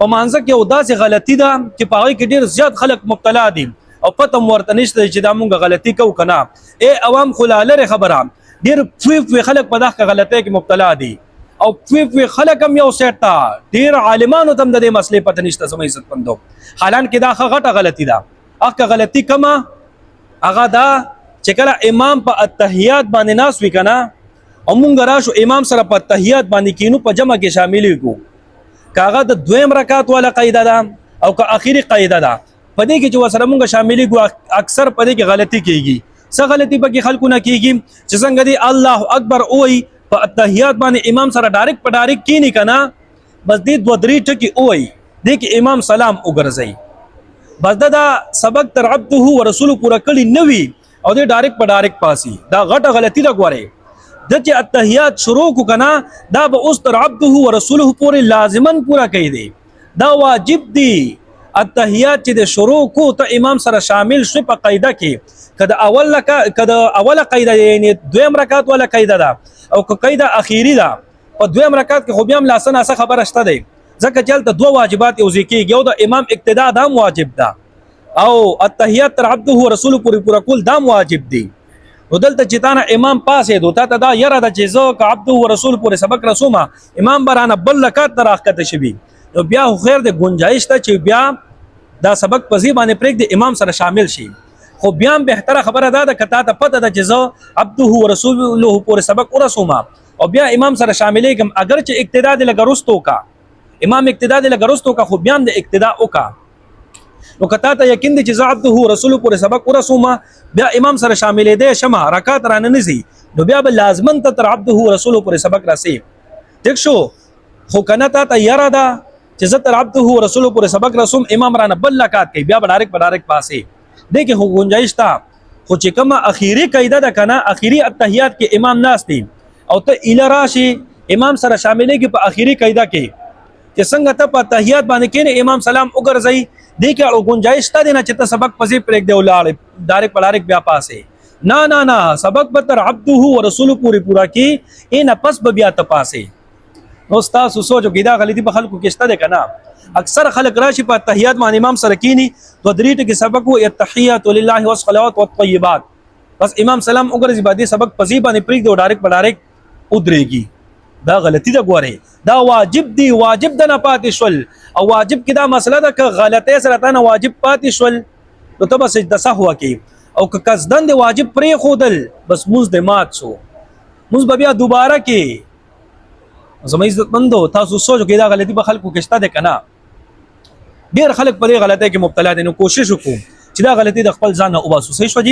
په مانځه کې او داسې غلطي ده چې په هغې کې ډېر زیات خلک مبتلا دي او پته م ورته نشته چې دا مونږ غلطي کوو که نه. عوام خو لا لرې خبره ډېر فوی خلک په دغه غلطۍ کې مبتلا دي او فوی خلک هم یو سیټ ته ډېر عالمانو ته هم د دې مسلې پته نشته. زما عزتمندو حالانکې دا ښه غټه غلطي ده. هغه غلطي کومه هغه دا چې کله امام په التحیات باندې ناست وي که نه او مونږ راشو امام سره په التحیات باندې کینو په جمع کې شاملېږو که هغه د دویم رکعت والا قاعده ده او که اخري قاعده ده په دې کې چې ورسره مونږ شاملېږو اکثر په دې کې غلطي کېږي. څه غلطي پکې خلکو نه کېږي چې څنګه دی الله اکبر وایي په التحیات باندې امام سره ډایرکټ په ډایرکټ کینی که نه بس دې دوه درې ټکي ووایي دې کې امام سلام وګرځوي بس دا سبق تر عبده ورسوله پوره کړي نه وي او دې ډایرکټ په ډایرکټ پاسي. دا غټه غلطي ده. ګورئ د چې التحیات شروع کو که نه دا به اوس تر عبده ورسوله پورې لازمن پوره کوي دی. دا واجب دی التحیات چې د شروع کو ته امام سره شامل شو په قاعده کې که د اوله قاعده یعنی دویم رکعت والا قاعده ده او که قاعده اخیری ده په دویم رکعت کې خو بیا هم لاسه ناسه خبره شته دی ځکه چې هلته دوه واجبات یوځای کېږي. یو د امام اقتدا دا هم واجب ده او التحیات تر عبده ورسوله پورې پوره کول دا هم واجب دی. نو دلته چې تا نه امام پاسېدو تا ته دا یره ده چې زه که عبده ورسول پورې سبق رسومه امام به رانه بل رکعت ته راښکته شوي نو بیا خو خیر د گنجایش ته چې بیا دا سبق په ځای باندې پرېږدي امام سره شامل شي. خو بیا هم بهتره خبره دا ده که تا ته پته ده چې زه عبده ورسوله پورې سبق ورسومه او بیا امام سره شاملېږم اگر چې اقتدا دې لږه رستو کا امام اقتدا دې لږه رستو کا خو بیا هم د اقتدا وکړه. نو که تا ته یقین دی چې زه عبده رسوله پورې سبق ورسومه بیا امام سره شاملېدی شمه رکعت رانه نځي نو بیا به لازمن ته تر عبده رسوله پورې سبق راسي. ټیک شو. خو که نه تا ته یره ده چې زه تر عبده رسوله پورې سبق رسوم امام رانه بل رکعت کوي بیا به ډایرکټ په ډایرکټ پاسې دې کې خو گنجایش ته. خو چې کومه اخیری قاعده ده که نه اخیری التحیات کې امام ناست دی او ته ایله راشي امام سره شاملېږي په اخیری قاعده کې چې څنګه ته په التحیات باندې کېنې امام سلام وګرځوي دې کې اړو گنجایش ته دی نه چې ته سبق پسې پرېږدې ولاړې ډایرکټ په ډایرکټ بیا پاسې نه سبق به تر عبده ورسوله پورې پوره کړي نه پس به بیا ته پاسې. نو ستاسو سوچ کې دا غلطي په خلکو کې شته دی که نه اکثر خلک راشي په التحیات باندې امام سره کینی دوه درې ټکي سبق وایي التحیات لله والصلوات والطیبات بس امام سلام وګرځي باندې سبق په ځای باندې پرېږدي او ډایرکټ په ډایرکټ ودرېږي. دا غلطي ده. ګورئ دا واجب دی واجب ده نه پاتې شول او واجب کې دا مسله ده که غلطۍ سره تا نه واجب پاتې شول نو ته به سجده سهوه کوي او که قصدن د واجب پرېښودل بس مونځ د مات شو مونځ به بیا دوباره کې. زما عزتمندو تاسو سوچ کې دا غلطي په خلکو کې شته دی که نه ډېر خلک په دې غلطۍ کې مبتلا دي. نو کوشش وکړو چې دا غلطي د خپل ځان نه وباسو. صحیح شو جی.